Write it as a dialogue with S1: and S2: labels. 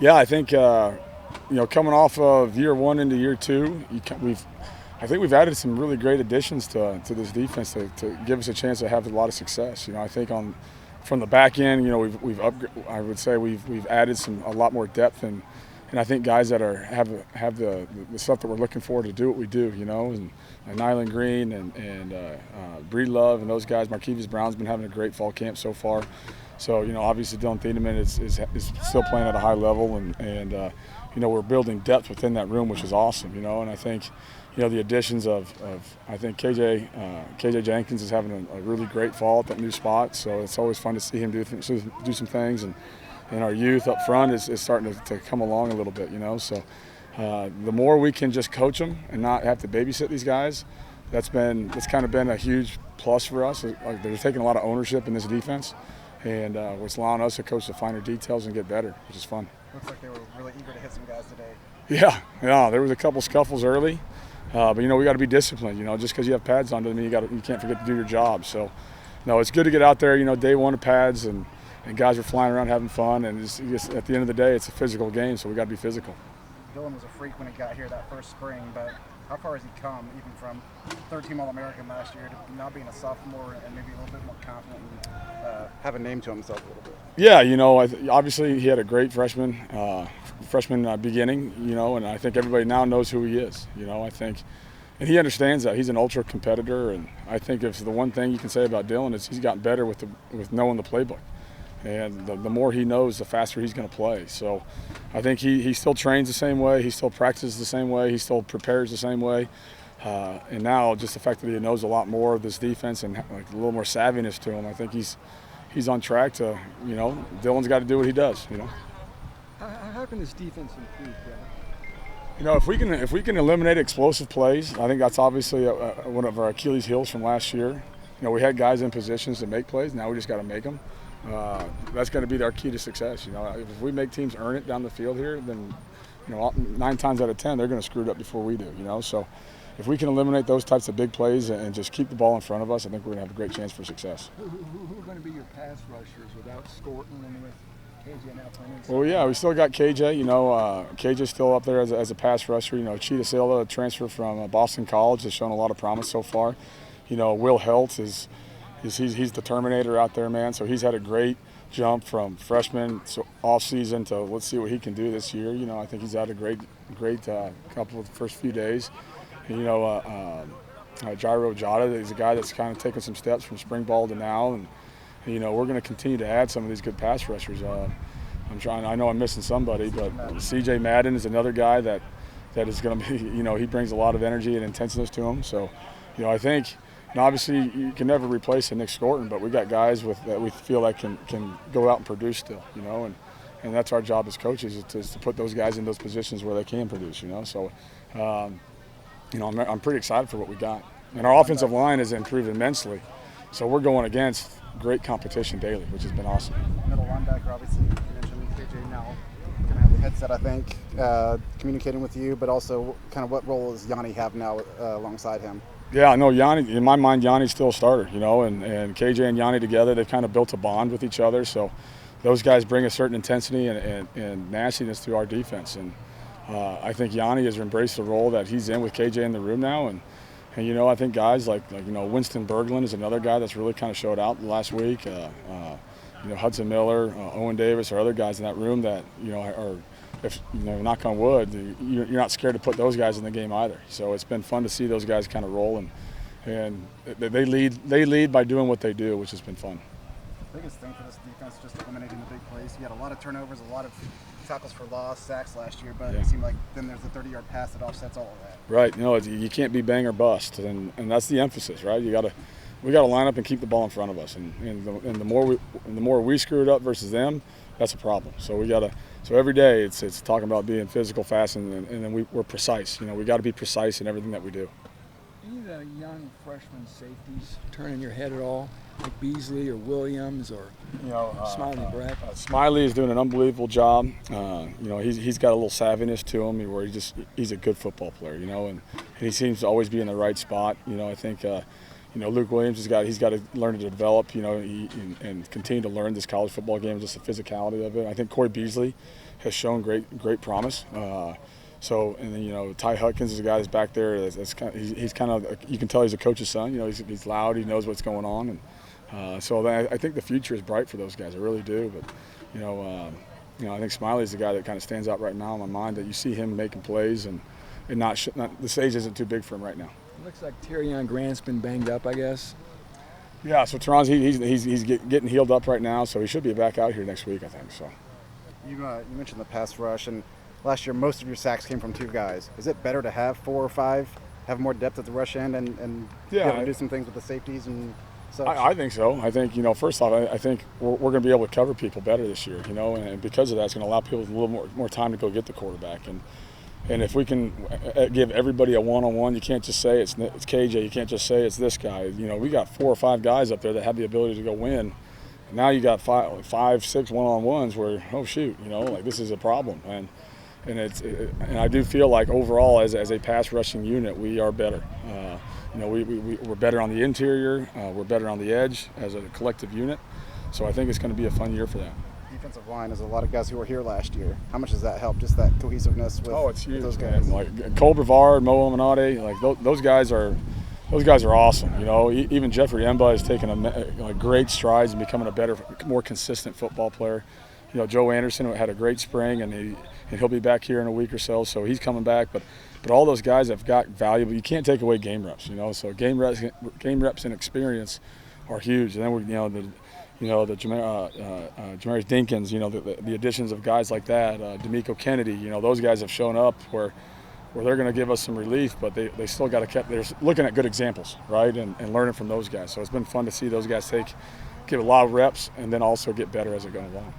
S1: Yeah, I think coming off of year one into year two, I think we've added some really great additions to this defense to give us a chance to have a lot of success. I think from the back end, I would say we've added a lot more depth and I think guys that have the stuff that we're looking for to do what we do. And Nyland Green and Breedlove and those guys. Marquise Brown's been having a great fall camp so far. So obviously Dylan Thiedemann is still playing at a high level and we're building depth within that room, which is awesome. And I think the additions of I think KJ Jenkins is having a really great fall at that new spot. So it's always fun to see him do some things and our youth up front is starting to come along a little bit. So the more we can just coach them and not have to babysit these guys, that's kind of been a huge plus for us. They're taking a lot of ownership in this defense. And it's allowing us to coach the finer details and get better, which is fun.
S2: Looks like they were really eager to hit some guys today.
S1: Yeah, there was a couple scuffles early, but we got to be disciplined. Just because you have pads on doesn't mean you can't forget to do your job. So, no, it's good to get out there. Day one of pads and guys are flying around having fun. And it's at the end of the day, it's a physical game, so we got to be physical.
S2: Dylan was a freak when he got here that first spring, but how far has he come, even from third-team All-American last year to now being a sophomore and maybe a little bit more confident and have a name to himself a little bit?
S1: Yeah, obviously he had a great freshman beginning, and I think everybody now knows who he is. I think, and he understands that. He's an ultra competitor, and I think if the one thing you can say about Dylan is he's gotten better with knowing the playbook. And the more he knows, the faster he's going to play. So I think he still trains the same way. He still practices the same way. He still prepares the same way. And now just the fact that he knows a lot more of this defense and a little more savviness to him, I think he's on track to, Dylan's got to do what he does,
S3: How can this defense improve,
S1: Kevin? If we can eliminate explosive plays, I think that's obviously one of our Achilles heels from last year. We had guys in positions to make plays. Now we just got to make them. That's going to be our key to success. If we make teams earn it down the field here, then 9 times out of 10 they're going to screw it up before we do. So if we can eliminate those types of big plays and just keep the ball in front of us, I think we're going to have a great chance for success.
S3: Who are going to be your pass rushers without Scorton and with KJ now playing?
S1: Well, yeah, we still got KJ. KJ's still up there as a pass rusher. Cheetah Silva, transfer from Boston College, has shown a lot of promise so far. Will Helt he's the Terminator out there, man. So he's had a great jump from freshman off season to let's see what he can do this year. I think he's had a great couple of the first few days. Jairo Jada is a guy that's kind of taken some steps from spring ball to now, and we're going to continue to add some of these good pass rushers. I know I'm missing somebody, but CJ Madden is another guy that is going to be. He brings a lot of energy and intensity to him. So, I think. And obviously, you can never replace a Nick Scorton, but we got guys that we feel like can go out and produce still, and that's our job as coaches is to put those guys in those positions where they can produce, So, I'm pretty excited for what we got. And our offensive line has improved immensely, so we're going against great competition daily, which has been awesome.
S2: Middle linebacker, obviously, you mentioned KJ now going to have the headset, I think, communicating with you, but also kind of what role does Yanni have now alongside him?
S1: Yeah, no, Yanni, in my mind, Yanni's still a starter, and KJ and Yanni together, they've kind of built a bond with each other. So those guys bring a certain intensity and nastiness to our defense. And I think Yanni has embraced the role that he's in with KJ in the room now. And I think guys like Winston Berglund is another guy that's really kind of showed out last week. Hudson Miller, Owen Davis are other guys in that room that, are – if knock on wood, you're not scared to put those guys in the game either. So it's been fun to see those guys kind of roll, and they lead by doing what they do, which has been fun.
S2: The biggest thing for this defense is just eliminating the big plays. You had a lot of turnovers, a lot of tackles for loss, sacks last year, but It seemed like then there's the 30-yard pass that offsets all of that.
S1: Right. You can't be bang or bust, and that's the emphasis, right? We got to line up and keep the ball in front of us, and the more we screw it up versus them, that's a problem. So So every day it's talking about being physical, fast, and then we're precise. We got to be precise in everything that we do.
S3: Any of the young freshman safeties turning your head at all, like Beasley or Williams or Smiley Brett?
S1: Smiley is doing an unbelievable job. He's got a little savviness to him where he's a good football player. And he seems to always be in the right spot. I think. Luke Williams he's got to learn to develop, and continue to learn this college football game, just the physicality of it. I think Corey Beasley has shown great promise. So, and then, you know, Ty Hutkins is a guy that's back there. He's kind of, you can tell he's a coach's son. You know, he's loud. He knows what's going on. And so I think the future is bright for those guys. I really do. But, you know, I think Smiley's the guy that kind of stands out right now in my mind, that you see him making plays and not the stage isn't too big for him right now.
S3: It looks like Terrion Grant's been banged up, I guess.
S1: Yeah, so Teron's he's getting healed up right now, so he should be back out here next week, I think. So.
S2: You mentioned the pass rush, and last year most of your sacks came from 2 guys. Is it better to have 4 or 5, have more depth at the rush end, and be able to do some things with the safeties and such?
S1: I think so. I think, you know, first off, I think we're going to be able to cover people better this year, you know, and because of that, it's going to allow people a little more time to go get the quarterback. And if we can give everybody a one-on-one, you can't just say it's KJ. You can't just say it's this guy. You know, we got 4 or 5 guys up there that have the ability to go win. And now you got 5, 6 one-on-ones where, oh shoot, you know, like this is a problem. And I do feel like overall as a pass rushing unit, we are better. You know, we're better on the interior. We're better on the edge as a collective unit. So I think it's going to be a fun year for that.
S2: Defensive line is a lot of guys who were here last year. How much does that help? Just that cohesiveness with
S1: it's huge,
S2: those guys.
S1: Man. Like Cole Brevard, Mo Amanade, like those guys are awesome. You know, even Jeffrey Emba has taken great strides in becoming a better, more consistent football player. You know, Joe Anderson had a great spring, and he'll be back here in a week or so. So he's coming back, but all those guys have got valuable. You can't take away game reps. You know, so game reps and experience are huge. And then the Jamarius Dinkins, you know, the additions of guys like that, D'Amico Kennedy, you know, those guys have shown up where they're going to give us some relief, but they still got to they're looking at good examples, right, and learning from those guys. So it's been fun to see those guys give a lot of reps and then also get better as it goes along.